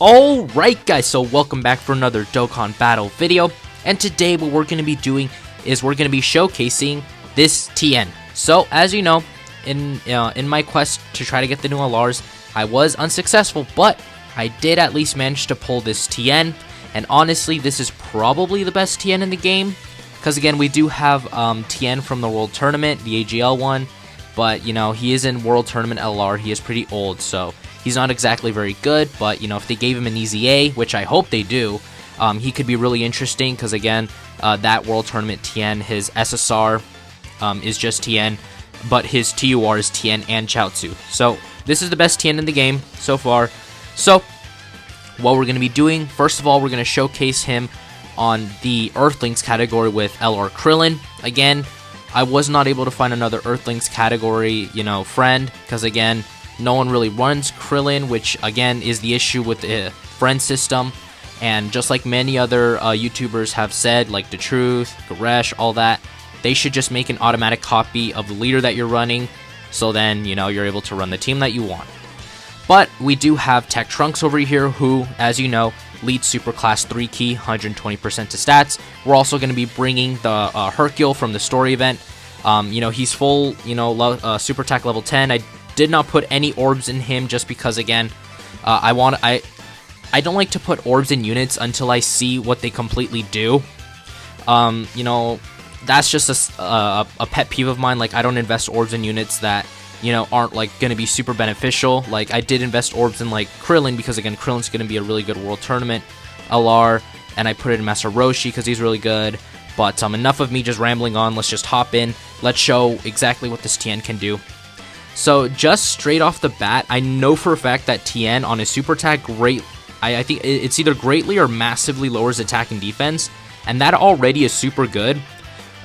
Alright guys, so welcome back for another Dokkan Battle video, and today what we're going to be doing is we're going to be showcasing this Tien. So as you know, in my quest to try to get the new LRs, I was unsuccessful, but I did at least manage to pull this Tien, and honestly this is probably the best Tien in the game, because again we do have Tien from the World Tournament, the AGL one, but you know, he is in World Tournament LR, he is pretty old, so he's not exactly very good, but you know, if they gave him an easy A, which I hope they do, he could be really interesting, because again, that World Tournament Tien, his SSR is just Tien, but his TUR is Tien and Chaozu. So this is the best Tien in the game so far. So what we're going to be doing, first of all, we're going to showcase him on the Earthlings category with LR Krillin. Again, I was not able to find another Earthlings category, you know, friend, because again, no one really runs Krillin, which again is the issue with the friend system. And just like many other YouTubers have said, like The Truth, Goresh, all that, they should just make an automatic copy of the leader that you're running, so then, you know, you're able to run the team that you want. But we do have Tech Trunks over here, who, as you know, leads Super Class 3 key, 120% to stats. We're also going to be bringing the Hercule from the story event. You know, he's full, you know, Super Attack level 10. I did not put any orbs in him just because, again, I don't like to put orbs in units until I see what they completely do. You know, that's just a pet peeve of mine. Like, I don't invest orbs in units that, you know, aren't like gonna be super beneficial. Like, I did invest orbs in like Krillin because again, Krillin's gonna be a really good World Tournament LR, and I put it in Master Roshi because he's really good. But enough of me just rambling on. Let's just hop in. Let's show exactly what this Tien can do. So just straight off the bat, I know for a fact that Tien on his super attack I think it's either greatly or massively lowers attack and defense, and that already is super good.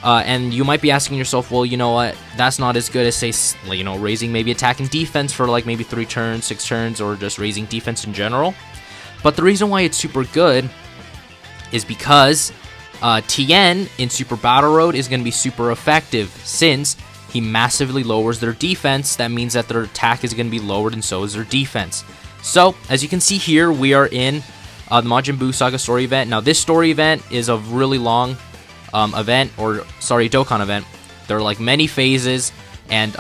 And you might be asking yourself, well, you know what, that's not as good as, say, you know, raising maybe attack and defense for like maybe 3 turns, 6 turns, or just raising defense in general. But the reason why it's super good is because Tien in Super Battle Road is going to be super effective, since he massively lowers their defense. That means that their attack is going to be lowered, and so is their defense. So, as you can see here, we are in the Majin Buu Saga story event. Now, this story event is a really long event, or sorry, Dokkan event. There are like many phases, and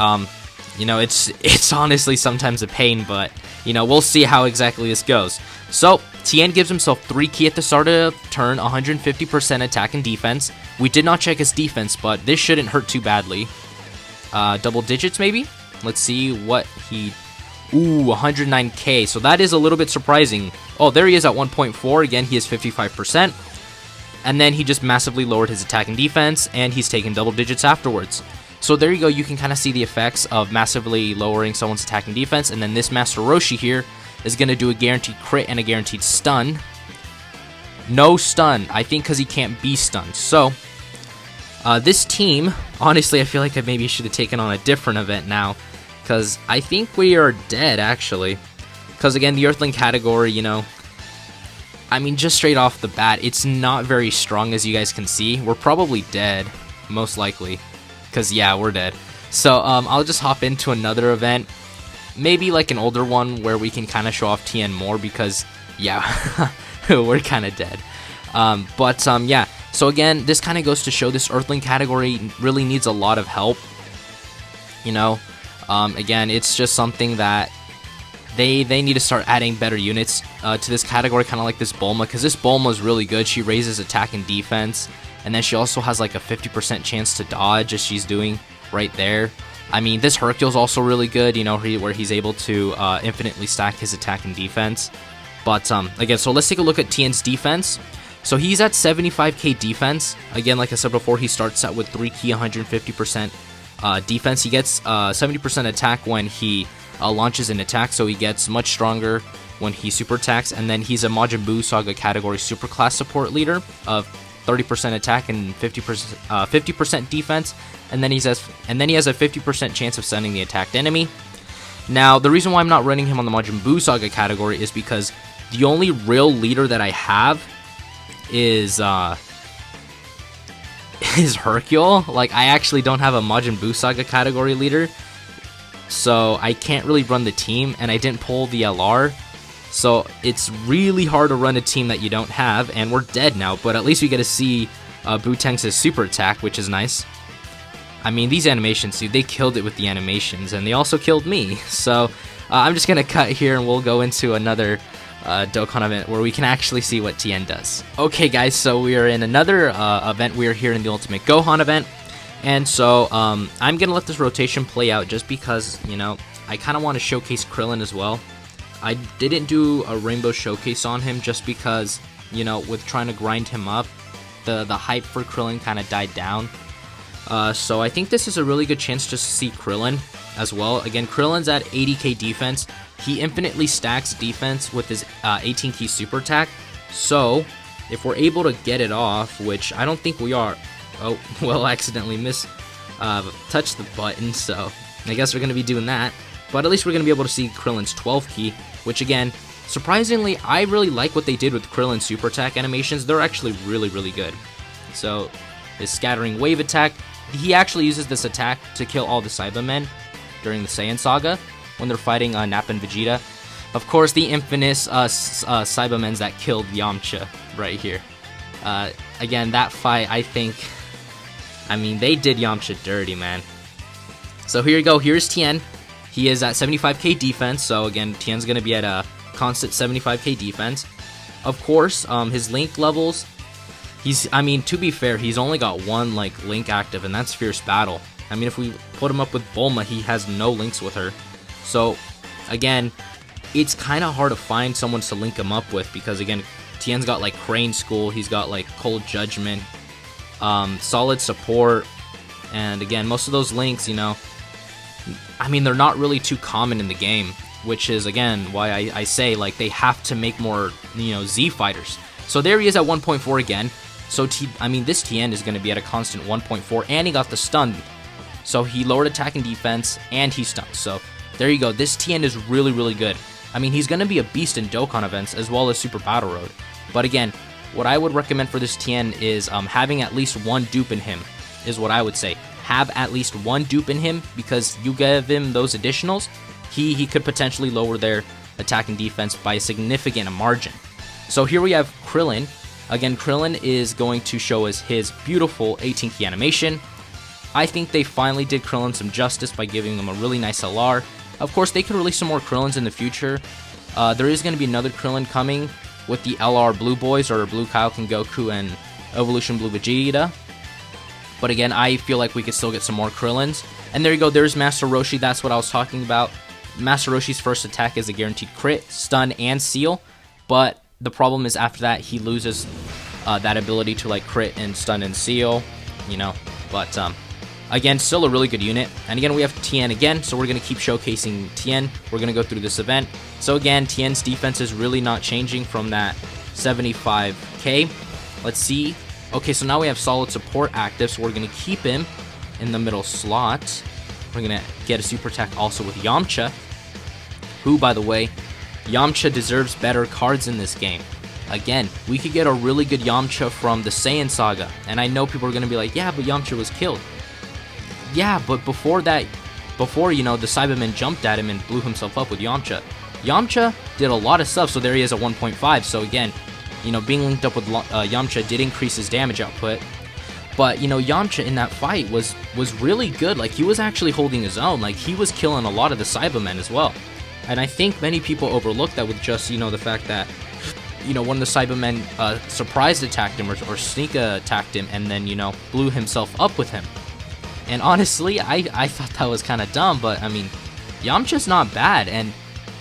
you know, it's honestly sometimes a pain, but you know, we'll see how exactly this goes. So, Tien gives himself 3 key at the start of the turn, 150% attack and defense. We did not check his defense, but this shouldn't hurt too badly. Double digits maybe? Let's see what he... Ooh, 109k, so that is a little bit surprising. Oh, there he is at 1.4, again, he is 55%. And then he just massively lowered his attack and defense, and he's taken double digits afterwards. So there you go, you can kind of see the effects of massively lowering someone's attack and defense. And then this Master Roshi here is going to do a guaranteed crit and a guaranteed stun. No stun, I think because he can't be stunned. So... this team, honestly, I feel like I maybe should have taken on a different event now, because I think we are dead, actually. Because, again, the Earthling category, you know, I mean, just straight off the bat, it's not very strong, as you guys can see. We're probably dead, most likely, because, yeah, we're dead. So, I'll just hop into another event, maybe like an older one, where we can kind of show off Tien more, because, yeah, we're kind of dead. Yeah. So again, this kind of goes to show this Earthling category really needs a lot of help. You know, again, it's just something that they need to start adding better units to this category, kind of like this Bulma, because this Bulma is really good. She raises attack and defense, and then she also has like a 50% chance to dodge, as she's doing right there. I mean, this Hercule's also really good, you know, where he's able to infinitely stack his attack and defense. But again, so let's take a look at Tien's defense. So he's at 75k defense. Again, like I said before, he starts out with 3 key, 150% defense. He gets 70% attack when he launches an attack, so he gets much stronger when he super attacks. And then he's a Majin Buu Saga category super class support leader of 30% attack and 50% defense. And then he has a 50% chance of stunning the attacked enemy. Now, the reason why I'm not running him on the Majin Buu Saga category is because the only real leader that I have is Hercule. Like, I actually don't have a Majin Buu Saga category leader, so I can't really run the team, and I didn't pull the LR. So it's really hard to run a team that you don't have, and we're dead now, but at least we get to see Bootank's super attack, which is nice. I mean, these animations, dude, they killed it with the animations, and they also killed me. So I'm just going to cut here, and we'll go into another Dokkan event where we can actually see what Tien does. Okay, guys, so we are in another event. We are here in the Ultimate Gohan event, and so I'm going to let this rotation play out just because, you know, I kind of want to showcase Krillin as well. I didn't do a Rainbow Showcase on him just because, you know, with trying to grind him up, the hype for Krillin kind of died down. So I think this is a really good chance to see Krillin as well. Again, Krillin's at 80k defense. He infinitely stacks defense with his 18 key super attack. So if we're able to get it off, which I don't think we are. Oh, well, accidentally touched the button, so I guess we're going to be doing that. But at least we're going to be able to see Krillin's 12 key, which again, surprisingly, I really like what they did with Krillin's super attack animations. They're actually really, really good. So his scattering wave attack, he actually uses this attack to kill all the Cybermen during the Saiyan Saga when they're fighting Nappa and Vegeta. Of course, the infamous Cybermen that killed Yamcha right here. Again, that fight, I think, I mean, they did Yamcha dirty, man. So here you go. Here's Tien. He is at 75k defense, so again, Tien's going to be at a constant 75k defense. Of course, his Link levels, I mean, to be fair, he's only got one, like, Link active, and that's Fierce Battle. I mean, if we put him up with Bulma, he has no links with her. So, again, it's kind of hard to find someone to link him up with, because, again, Tien's got, like, Crane School, he's got, like, Cold Judgment, Solid Support, and, again, most of those links, you know, I mean, they're not really too common in the game, which is, again, why I say, like, they have to make more, you know, Z fighters. So there he is at 1.4 again. So, I mean, this Tien is going to be at a constant 1.4, and he got the stun. So he lowered attack and defense, and he stunned. So there you go. This Tien is really, really good. I mean, he's going to be a beast in Dokkan events, as well as Super Battle Road. But again, what I would recommend for this Tien is having at least one dupe in him, is what I would say. Have at least one dupe in him, because you give him those additionals, he could potentially lower their attack and defense by a significant margin. So here we have Krillin. Again, Krillin is going to show us his beautiful 18 key animation. I think they finally did Krillin some justice by giving him a really nice LR. Of course, they could release some more Krillins in the future. There is going to be another Krillin coming with the LR Blue Boys, or Blue Kaioken Goku and Evolution Blue Vegeta. But again, I feel like we could still get some more Krillins. And there you go, there's Master Roshi, that's what I was talking about. Master Roshi's first attack is a guaranteed crit, stun, and seal. But the problem is after that, he loses that ability to, like, crit and stun and seal, you know. But again, still a really good unit. And again, we have Tien again, so we're going to keep showcasing Tien. We're going to go through this event. So again, Tien's defense is really not changing from that 75k. Let's see. Okay, so now we have solid support active, so we're going to keep him in the middle slot. We're going to get a super attack also with Yamcha, who, by the way, Yamcha deserves better cards in this game. Again, we could get a really good Yamcha from the Saiyan Saga, and I know people are going to be like, yeah, but Yamcha was killed. Yeah, but before that, you know, the Cybermen jumped at him and blew himself up with Yamcha. Yamcha did a lot of stuff, so there he is at 1.5, so again, you know, being linked up with Yamcha did increase his damage output. But, you know, Yamcha in that fight was really good. Like, he was actually holding his own. Like, he was killing a lot of the Cybermen as well. And I think many people overlook that with just, you know, the fact that, you know, one of the Cybermen surprise attacked him or sneak attacked him and then, you know, blew himself up with him. And honestly, I thought that was kind of dumb. But, I mean, Yamcha's not bad. And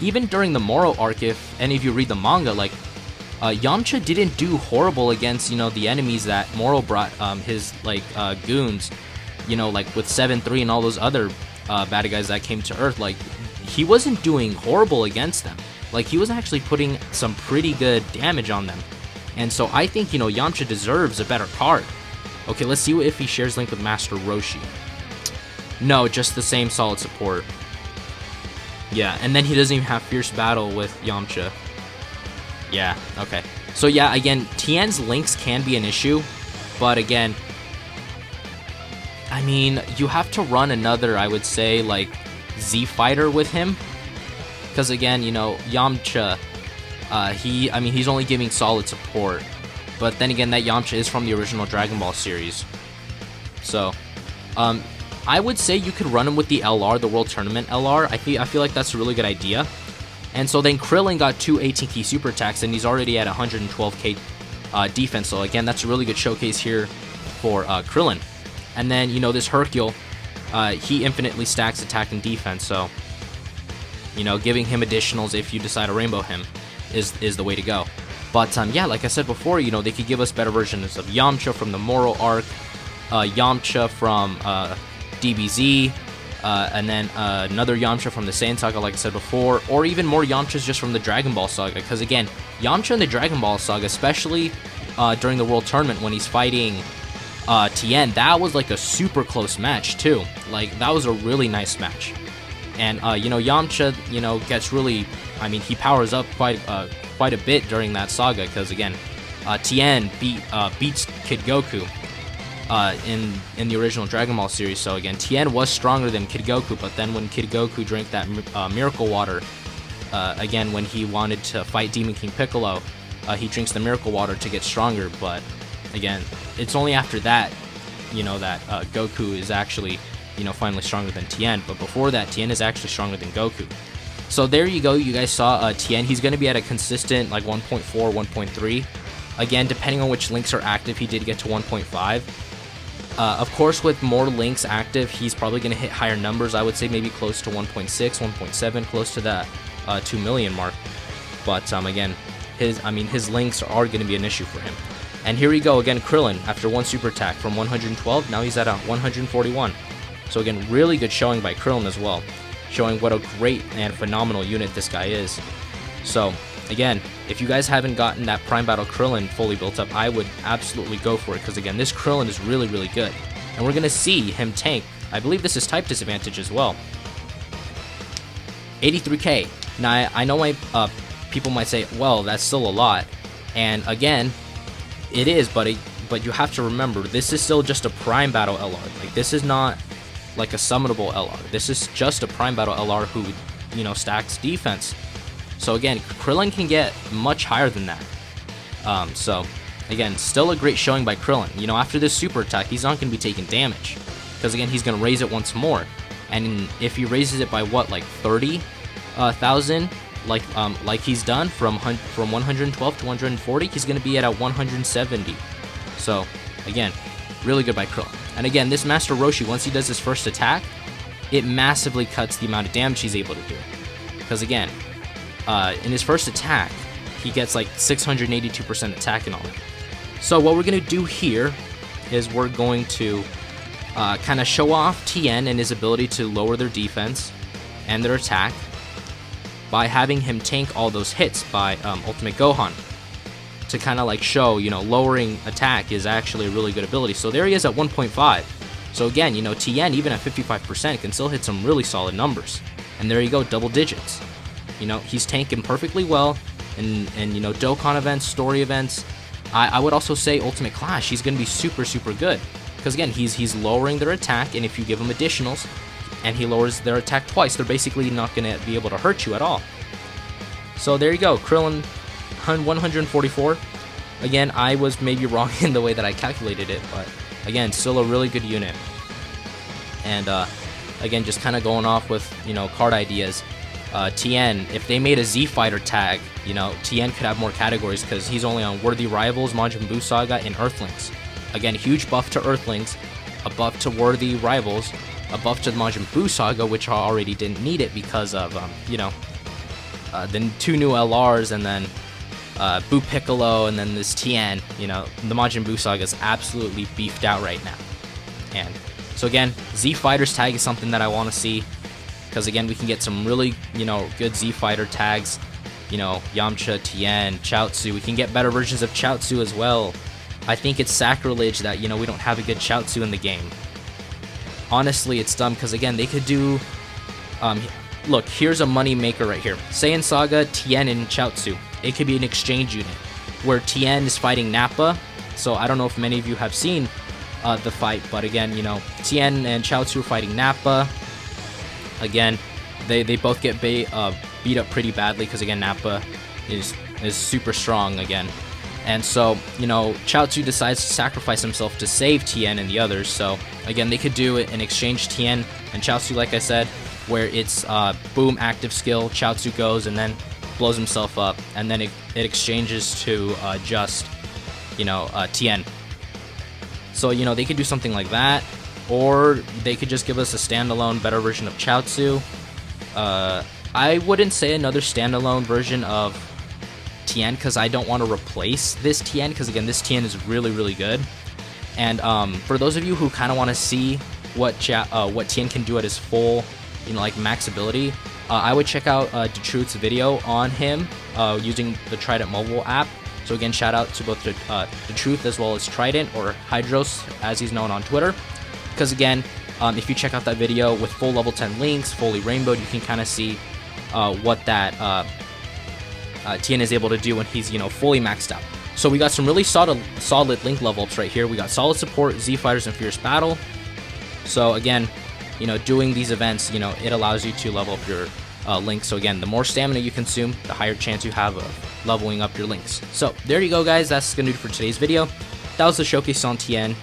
even during the Moro arc, if any of you read the manga, like, Yamcha didn't do horrible against, you know, the enemies that Moro brought his, like, goons, you know, like with 7-3 and all those other bad guys that came to Earth. Like, he wasn't doing horrible against them. Like, he was actually putting some pretty good damage on them. And so I think, you know, Yamcha deserves a better card. Okay, let's see if he shares link with Master Roshi. No, just the same solid support. Yeah, and then he doesn't even have Fierce Battle with Yamcha. Yeah, okay. So yeah, again, Tien's links can be an issue, but again, I mean, you have to run another, I would say, like, Z fighter with him. Because again, you know, Yamcha, I mean, he's only giving solid support. But then again, that Yamcha is from the original Dragon Ball series. So, I would say you could run him with the LR, the World Tournament LR. I feel like that's a really good idea. And so then Krillin got 2 18k super attacks, and he's already at 112k defense. So again, that's a really good showcase here for Krillin. And then, you know, this Hercule, he infinitely stacks attack and defense. So, you know, giving him additionals if you decide to rainbow him is the way to go. But yeah, like I said before, you know, they could give us better versions of Yamcha from the Moro arc, Yamcha from DBZ, and then another Yamcha from the Saiyan Saga, like I said before, or even more Yamchas just from the Dragon Ball Saga. Because again, Yamcha in the Dragon Ball Saga, especially during the World Tournament when he's fighting Tien, that was like a super close match too. Like, that was a really nice match. And you know, Yamcha, you know, gets really, I mean, he powers up quite a bit during that saga, because again, Tien beats Kid Goku in the original Dragon Ball series. So again, Tien was stronger than Kid Goku, but then when Kid Goku drank that miracle water, again, when he wanted to fight Demon King Piccolo, he drinks the miracle water to get stronger. But again, it's only after that, you know, that Goku is actually, you know, finally stronger than Tien. But before that, Tien is actually stronger than Goku. So there you go. You guys saw Tien. He's going to be at a consistent like 1.4, 1.3. Again, depending on which links are active, he did get to 1.5. Of course, with more links active, he's probably going to hit higher numbers. I would say maybe close to 1.6, 1.7, close to that 2 million mark. But again, his links are going to be an issue for him. And here we go again, Krillin, after one super attack from 112, now he's at 141. So again, really good showing by Krillin as well, showing what a great and phenomenal unit this guy is. So again, if you guys haven't gotten that Prime Battle Krillin fully built up, I would absolutely go for it, because again, this Krillin is really, really good. And we're going to see him tank, I believe this is type disadvantage as well, 83k. Now, I know my people might say, well, that's still a lot. And again, it is, but you have to remember, this is still just a Prime Battle LR. Like, this is not like a summonable LR. This is just a Prime Battle LR who, you know, stacks defense. So again, Krillin can get much higher than that. So again, still a great showing by Krillin. You know, after this super attack, he's not going to be taking damage, because again, he's going to raise it once more. And if he raises it by what, like 30,000, like he's done from 112 to 140, he's going to be at a 170. So again, really good by Krillin. And again, this Master Roshi, once he does his first attack, it massively cuts the amount of damage he's able to do. Because again, in his first attack, he gets like 682% attack and all that. So what we're going to do here is we're going to kind of show off Tien and his ability to lower their defense and their attack by having him tank all those hits by Ultimate Gohan, to kind of like show, you know, lowering attack is actually a really good ability. So there he is at 1.5. So again, you know, Tien, even at 55%, can still hit some really solid numbers. And there you go, double digits. You know, he's tanking perfectly well. And you know, Dokkan events, story events, I would also say Ultimate Clash, he's going to be super, super good. Because again, he's lowering their attack, and if you give him additionals, and he lowers their attack twice, they're basically not going to be able to hurt you at all. So there you go, Krillin 144. Again, I was maybe wrong in the way that I calculated it, but again, still a really good unit. And again, just kind of going off with, you know, card ideas. Tien, if they made a Z Fighter tag, you know, Tien could have more categories, because he's only on Worthy Rivals, Majin Buu Saga, and Earthlings. Again, huge buff to Earthlings, a buff to Worthy Rivals, a buff to the Majin Buu Saga, which I already didn't need it because of, you know, the 2 new LRs, and then Buu Piccolo, and then this Tien. You know, the Majin Buu Saga is absolutely beefed out right now. And so again, Z Fighters tag is something that I want to see, because again, we can get some really, you know, good Z Fighter tags. You know, Yamcha, Tien, Chaozu. We can get better versions of Chaozu as well. I think it's sacrilege that, you know, we don't have a good Chaozu in the game. Honestly, it's dumb, because again, they could do, look, here's a money maker right here. Saiyan Saga, Tien, and Chaozu. It could be an exchange unit where Tien is fighting Nappa. So I don't know if many of you have seen the fight, but again, you know, Tien and Chaozu are fighting Nappa. Again, they both get beat up pretty badly, because again, Nappa is is super strong again. And so, you know, Chaozu decides to sacrifice himself to save Tien and the others. So, again, they could do it in exchange Tien and Chaozu, like I said, where it's boom, active skill, Chaozu goes and then blows himself up. And then it exchanges to just, you know, Tien. So, you know, they could do something like that. Or they could just give us a standalone, better version of Chaozu. I wouldn't say another standalone version of Tien because I don't want to replace this Tien because again this Tien is really good. And for those of you who kind of want to see what Tien can do at his full, you know, like max ability, I would check out DeTruth's video on him using the Trident mobile app. So again, shout out to both DeTruth as well as Trident, or Hydros as he's known on Twitter, because again, if you check out that video with full level 10 links, fully rainbowed, you can kind of see what that Tien is able to do when he's, you know, fully maxed out. So we got some really solid link level ups right here. We got solid support, Z Fighters, and Fierce Battle. So again, you know, doing these events, you know, it allows you to level up your links. So again, the more stamina you consume, the higher chance you have of leveling up your links. So there you go, guys. That's gonna do it for today's video. That was the showcase on Tien.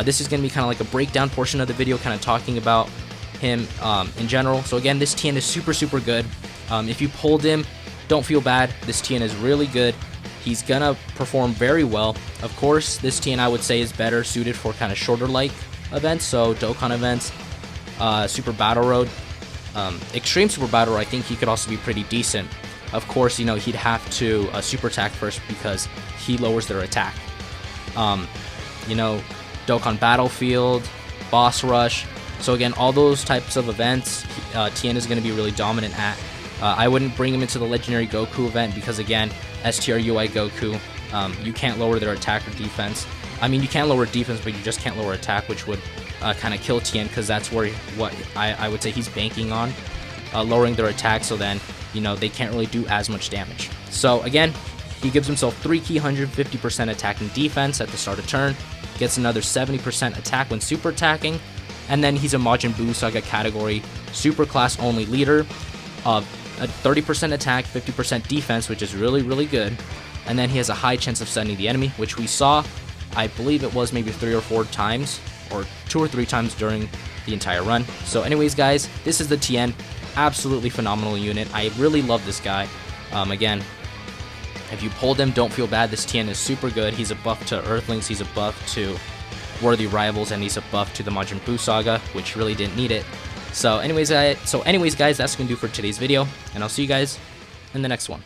This is gonna be kind of like a breakdown portion of the video, kind of talking about him in general. So again, this Tien is super good. If you pulled him, don't feel bad. This Tien is really good. He's gonna perform very well. Of course, this Tien I would say is better suited for kind of shorter like events, so Dokkan events, Super Battle Road, Extreme Super Battle Road. I think he could also be pretty decent. Of course, you know, he'd have to super attack first because he lowers their attack. You know, Dokkan Battlefield, Boss Rush. So again, all those types of events, Tien is going to be really dominant at. I wouldn't bring him into the Legendary Goku event because again, STRUI Goku, you can't lower their attack or defense. I mean, you can lower defense, but you just can't lower attack, which would kind of kill Tien, because that's where what I would say he's banking on, lowering their attack, so then, you know, they can't really do as much damage. So again, he gives himself 3 key 150% attack and defense at the start of turn, gets another 70% attack when super attacking, and then he's a Majin Buu Saga category super class only leader of a 30% attack, 50% defense, which is really good. And then he has a high chance of stunning the enemy, which we saw, I believe it was maybe 3 or 4 times, or 2 or 3 times during the entire run. So anyways, guys, this is the Tien. Absolutely phenomenal unit. I really love this guy. Again, if you pulled him, don't feel bad. This Tien is super good. He's a buff to Earthlings, he's a buff to Worthy Rivals, and he's a buff to the Majin Buu Saga, which really didn't need it. So anyways, guys, that's gonna do for today's video, and I'll see you guys in the next one.